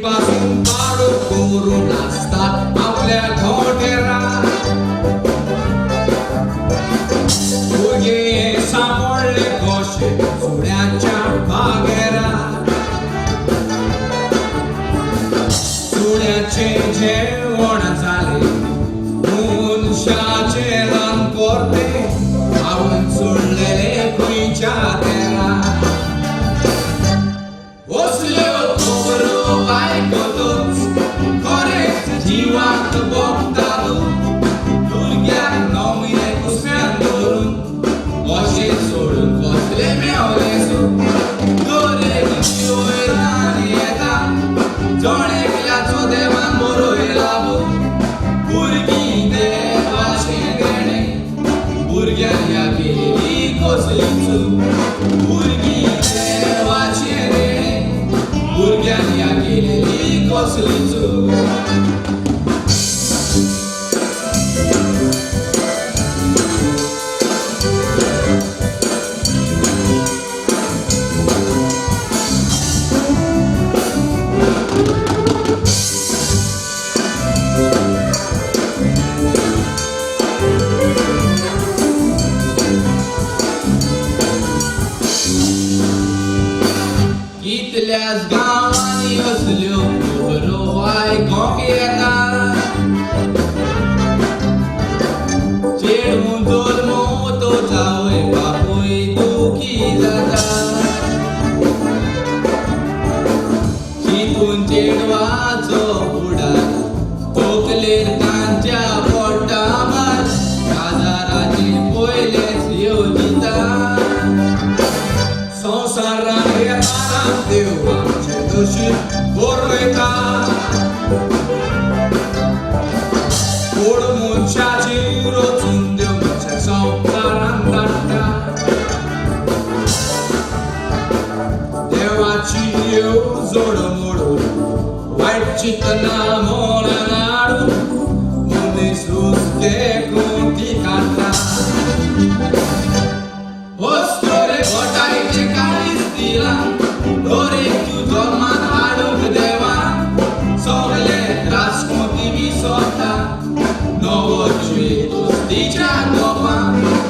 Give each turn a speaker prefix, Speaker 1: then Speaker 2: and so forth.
Speaker 1: पासून पाडू करून असतात आपल्या ठोठेरा तुझे सापडले कोशे सुड्याच्या बागेरा सुड्याचे जेवण झाले मुनशाचे रान कोरते आवून सोडलेले खुईच्या तेरा जीवात बोगतालो दुर्ग्याक नवमिने कुस्म्यान धरून अशे सोडून बसले मेवलेसो दोरे गियोय रानी येता जणेकल्याचो देवान बरोय लाभो भुरगीं देवाचे देणे भुरग्यान या केली कसलीचो भुरगीं देवाचे देणे भुरग्यान या केली कसलीचो कितल्याच गावांनी असल्यो खबरो आयकोंक येता चेडूं जल्मो तो जावय बापूय दुखी जाता चिंतून चेडवाचो बुडार तोकलेर तांच्या पोटा मार काजाराचे पयलेच येवजिता संवसारान देव आमचे दोशी बरयता कोण मनशाची रचून देव मनशाक सुस्ते कोटी काढला Ostore botaite caristila Dore tu dorman aduk deva Sogle rascoti mi sota Novo ciuitus dice a dopa